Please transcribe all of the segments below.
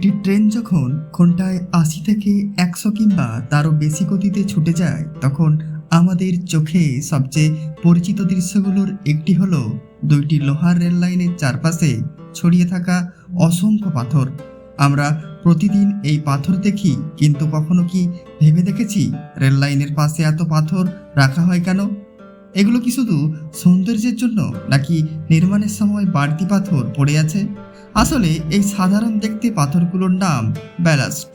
একটি ট্রেন যখন ঘন্টায় ৮০ থেকে ১০০ কিংবা তারও বেশি গতিতে ছুটে যায়, তখন আমাদের চোখে সবচেয়ে পরিচিত দৃশ্যগুলোর একটি হলো দুইটি লোহার রেল লাইনের চারপাশে ছড়িয়ে থাকা অসংখ্য পাথর। আমরা প্রতিদিন এই পাথর দেখি, কিন্তু কখনো কি ভেবে দেখেছি রেল লাইনের পাশে এত পাথর রাখা হয় কেন? এগুলো কি শুধু সৌন্দর্যের জন্য, নাকি নির্মাণের সময় বাড়তি পাথর পড়ে আছে? আসলে এই সাধারণ দেখতে পাথরগুলোর নাম ব্যালাস্ট,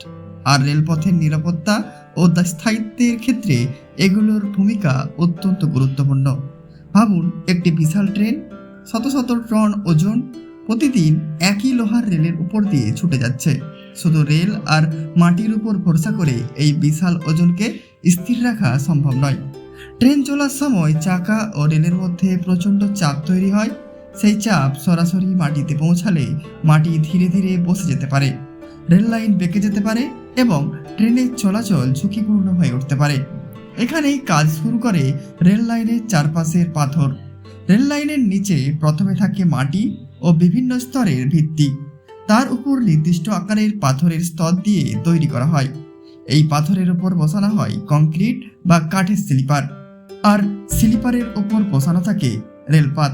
আর রেলপথের নিরাপত্তা ও স্থায়িত্বের ক্ষেত্রে এগুলোর ভূমিকা অত্যন্ত গুরুত্বপূর্ণ। ভাবুন, একটি বিশাল ট্রেন, শত শত টন ওজন, প্রতিদিন একই লোহার রেলের উপর দিয়ে ছুটে যাচ্ছে। শুধু রেল আর মাটির উপর ভরসা করে এই বিশাল ওজনকে স্থির রাখা সম্ভব নয়। ট্রেন চলার সময় চাকা ও রেলের মধ্যে প্রচণ্ড চাপ তৈরি হয়। সেই চাপ সরাসরি মাটিতে পৌঁছালে মাটি ধীরে ধীরে বসে যেতে পারে, রেল লাইন বেঁকে যেতে পারে এবং ট্রেনের চলাচল ঝুঁকিপূর্ণ হয়ে উঠতে পারে। এখানেই কাজ শুরু করে রেল লাইনের চারপাশের পাথর। রেল লাইনের নিচে প্রথমে থাকে মাটি ও বিভিন্ন স্তরের ভিত্তি। তার উপর নির্দিষ্ট আকারের পাথরের স্তর দিয়ে তৈরি করা হয়। এই পাথরের উপর বসানো হয় কংক্রিট বা কাঠের স্লিপার, আর স্লিপারের উপর বসানো থাকে রেলপাত,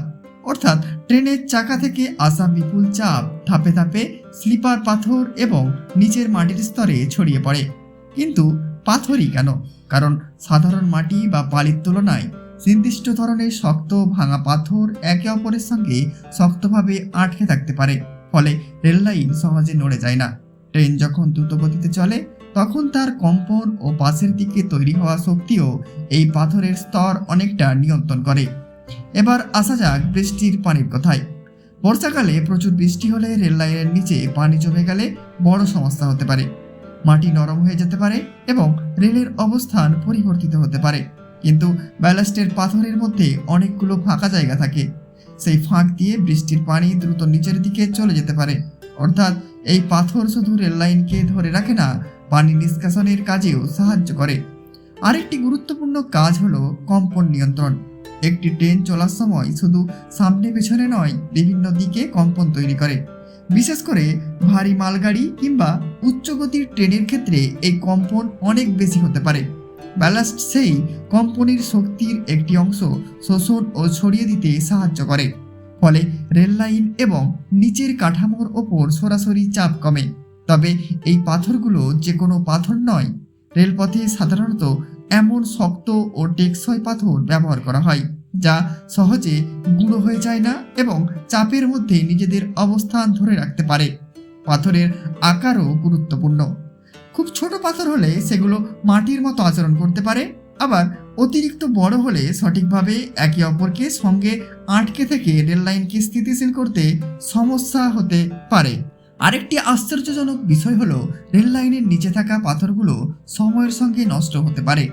অর্থাৎ ট্রেনের চাকা থেকে আসা বিপুল চাপ ধাপে ধাপে স্লিপার পাথর এবং নিচের মাটির স্তরে ছড়িয়ে পড়ে। কিন্তু পাথরই কেন? কারণ সাধারণ মাটি বা বালির তুলনায় নির্দিষ্ট ধরনের শক্ত ভাঙা পাথর একে অপরের সঙ্গে শক্তভাবে আটকে থাকতে পারে, ফলে রেল লাইন সহজে নড়ে যায় না। ট্রেন যখন দ্রুত গতিতে চলে, তখন তার কম্পন ও পাশের দিকে তৈরি হওয়া শক্তিও এই পাথরের স্তর অনেকটা নিয়ন্ত্রণ করে। এবার আসা যাক বৃষ্টির পানির কথায়। বর্ষাকালে প্রচুর বৃষ্টি হলে রেল লাইনের নিচে পানি জমে গেলে বড় সমস্যা হতে পারে। মাটি নরম হয়ে যেতে পারে এবং রেলের অবস্থান পরিবর্তিত হতে পারে। কিন্তু ব্যালাস্টের পাথরের মধ্যে অনেকগুলো ফাঁকা জায়গা থাকে। সেই ফাঁক দিয়ে বৃষ্টির পানি দ্রুত নিচের দিকে চলে যেতে পারে। অর্থাৎ এই পাথর শুধু রেল লাইনকে ধরে রাখে না, পানি নিষ্কাশনের কাজেও সাহায্য করে। আরেকটি গুরুত্বপূর্ণ কাজ হলো কম্পন নিয়ন্ত্রণ। একটি ট্রেন চলার সময় শুধু সামনে পেছনে নয়, বিভিন্ন দিকে কম্পন তৈরি করে। বিশেষ করে ভারী মালগাড়ি কিংবা উচ্চগতির ট্রেনের ক্ষেত্রে এই কম্পন অনেক বেশি হতে পারে। ব্যালাস্ট সেই কম্পনের শক্তির একটি অংশ শোষণ ও ছড়িয়ে দিতে সাহায্য করে। ফলে রেল লাইন এবং নিচের কাঠামোর ওপর সরাসরি চাপ কমে। তবে এই পাথরগুলো যে কোনো পাথর নয়। রেলপথে সাধারণত এমন শক্ত ও টেকসই পাথর ব্যবহার করা হয়, যা সহজে গুঁড়ো হয়ে যায় না এবং চাপের মধ্যে নিজেদের অবস্থান ধরে রাখতে পারে। পাথরের আকারও গুরুত্বপূর্ণ। খুব ছোট পাথর হলে সেগুলো মাটির মতো আচরণ করতে পারে, আবার অতিরিক্ত বড় হলে সঠিকভাবে একে অপরকে সঙ্গে আটকে থেকে রেল লাইনকে স্থিতিশীল করতে সমস্যা হতে পারে। আরেকটি আশ্চর্যজনক বিষয় হলো, রেল লাইনের নিচে থাকা পাথরগুলো সময়ের সঙ্গে নষ্ট হতে পারে।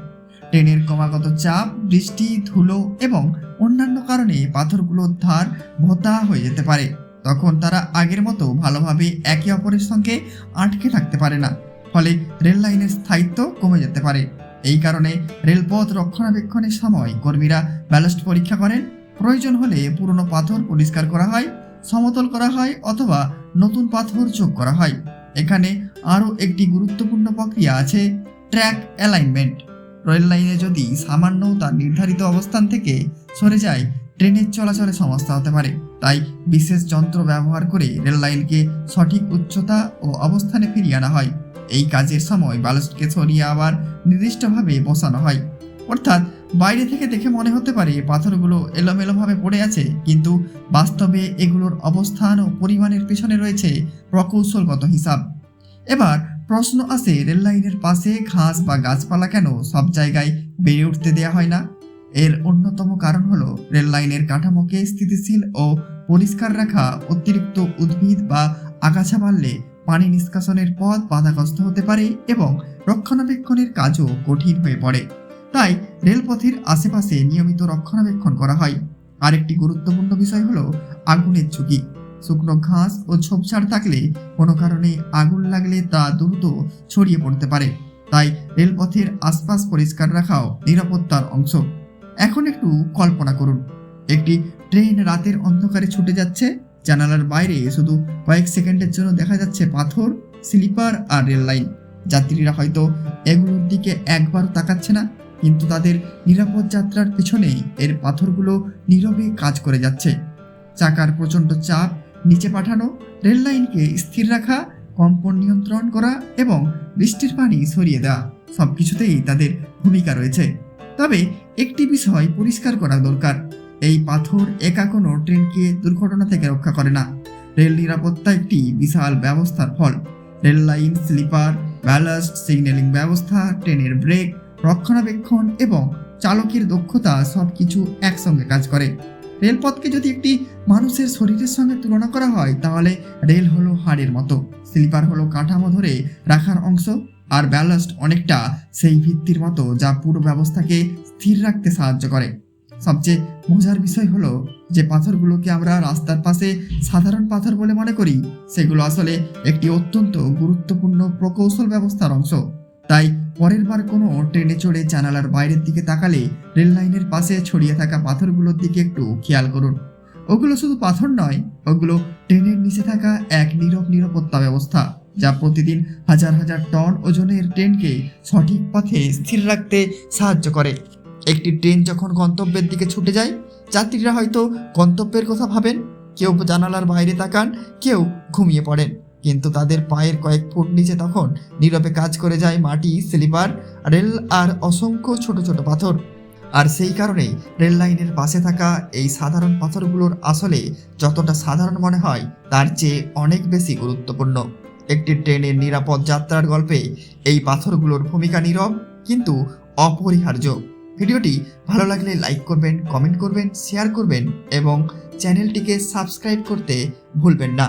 ট্রেনের ক্রমাগত চাপ, বৃষ্টি, ধুলো এবং অন্যান্য কারণে পাথরগুলোর ধার ভোঁতা হয়ে যেতে পারে। তখন তারা আগের মতো ভালোভাবে একে অপরের সঙ্গে আটকে থাকতে পারে না, ফলে রেল লাইনের স্থায়িত্ব কমে যেতে পারে। এই কারণে রেলপথ রক্ষণাবেক্ষণের সময় কর্মীরা ব্যালাস্ট পরীক্ষা করেন। প্রয়োজন হলে পুরনো পাথর পরিষ্কার করা হয়, সমতল করা হয় অথবা নতুন পাথর যোগ করা হয়। এখানে আরও একটি গুরুত্বপূর্ণ প্রক্রিয়া আছে, ট্র্যাক অ্যালাইনমেন্ট। রেল লাইনে যদি সামান্য তার নির্ধারিত অবস্থান থেকে সরে যায়, ট্রেনের চলাচলে সমস্যা হতে পারে। তাই বিশেষ যন্ত্র ব্যবহার করে রেল লাইনকে সঠিক উচ্চতা ও অবস্থানে ফিরিয়ে আনা হয়। এই কাজের সময় ব্যালাস্টকে সরিয়ে আবার নির্দিষ্টভাবে বসানো হয়। অর্থাৎ বাইরে থেকে দেখে মনে হতে পারে পাথরগুলো এলোমেলোভাবে পড়ে আছে, কিন্তু বাস্তবে এগুলোর অবস্থান ও পরিমাণের পেছনে রয়েছে প্রকৌশলগত হিসাব। এবার প্রশ্ন আসে, রেল লাইনের পাশে ঘাস বা গাছপালা কেন সব জায়গায় বেড়ে উঠতে দেওয়া হয় না? এর অন্যতম কারণ হলো, রেল লাইনের কাঠামোকে স্থিতিশীল ও পরিষ্কার রাখা। অতিরিক্ত উদ্ভিদ বা আগাছা বাড়লে পানি নিষ্কাশনের পথ বাধাগ্রস্ত হতে পারে এবং রক্ষণাবেক্ষণের কাজও কঠিন হয়ে পড়ে। তাই রেলপথের আশেপাশে নিয়মিত রক্ষণাবেক্ষণ করা হয়। আরেকটি গুরুত্বপূর্ণ বিষয় হলো আগুনের ঝুঁকি। শুকনো ঘাস ও ঝোপঝাড় থাকলে কোনো কারণে আগুন লাগলে তা দ্রুত ছড়িয়ে পড়তে পারে। তাই রেলপথের আশপাশ পরিষ্কার রাখাও নিরাপত্তার অংশ। এখন একটু কল্পনা করুন, একটি ট্রেন রাতের অন্ধকারে ছুটে যাচ্ছে। জানালার বাইরে শুধু কয়েক সেকেন্ডের জন্য দেখা যাচ্ছে পাথর, স্লিপার আর রেল লাইন। যাত্রীরা হয়তো এগুলোর দিকে একবার তাকাচ্ছে না, কিন্তু তাদের নিরাপদ যাত্রার পেছনে এর পাথরগুলো নীরবে কাজ করে যাচ্ছে। চাকার প্রচণ্ড চাপ নিচে পাঠানো, রেল লাইনকে স্থির রাখা, কম্পন নিয়ন্ত্রণ করা এবং বৃষ্টির পানি সরিয়ে দেওয়া, সব কিছুতেই তাদের ভূমিকা রয়েছে। তবে একটি বিষয় পরিষ্কার করা দরকার, এই পাথর একা কোনো ট্রেনকে দুর্ঘটনা থেকে রক্ষা করে না। রেল নিরাপত্তা একটি বিশাল ব্যবস্থার ফল। Rail line, sleeper, ballast, signalling ব্যবস্থা, ট্রেনের ব্রেক, রক্ষণাবেক্ষণ এবং চালকের দক্ষতা সবকিছু একসঙ্গে কাজ করে। রেলপথকে যদি একটি মানুষের শরীরের সঙ্গে তুলনা করা হয়, তাহলে রেল হলো হাড়ের মতো, স্লিপার হলো কাঠামো ধরে রাখার অংশ, আর ব্যালাস্ট অনেকটা সেই ভিত্তির মতো যা পুরো ব্যবস্থাকে স্থির রাখতে সাহায্য করে। সবচেয়ে মজার বিষয় হলো যে পাথরগুলোকে আমরা রাস্তার পাশে সাধারণ পাথর বলে মনে করি, সেগুলো আসলে একটি অত্যন্ত গুরুত্বপূর্ণ প্রকৌশল ব্যবস্থার অংশ। তাই পরের বার কোনো ট্রেনে চড়ে জানালার বাইরের দিকে তাকালে রেল লাইনের পাশে ছড়িয়ে থাকা পাথরগুলোর দিকে একটু খেয়াল করুন। ওগুলো শুধু পাথর নয়, ওগুলো ট্রেনের নিচে থাকা এক নীরব নিরাপত্তা ব্যবস্থা, যা প্রতিদিন হাজার হাজার টন ওজনের ট্রেনকে সঠিক পথে স্থির রাখতে সাহায্য করে। একটি ট্রেন যখন গন্তব্যের দিকে ছুটে যায়, যাত্রীরা হয়তো গন্তব্যের কথা ভাবেন, কেউ জানালার বাইরে তাকান, কেউ ঘুমিয়ে পড়েন, কিন্তু তাদের পায়ের কয়েক ফুট নিচে তখন নীরবে কাজ করে যায় মাটি, স্লিপার, রেল আর অসংখ্য ছোট ছোট পাথর। আর সেই কারণেই রেল লাইনের পাশে থাকা এই সাধারণ পাথরগুলোর আসলে যতটা সাধারণ মনে হয়, তার চেয়ে অনেক বেশি গুরুত্বপূর্ণ। একটি ট্রেনের নিরাপদ যাত্রার গল্পে এই পাথরগুলোর ভূমিকা নীরব কিন্তু অপরিহার্য। ভিডিওটি ভালো লাগলে লাইক করবেন, কমেন্ট করবেন, শেয়ার করবেন এবং চ্যানেলটিকে সাবস্ক্রাইব করতে ভুলবেন না।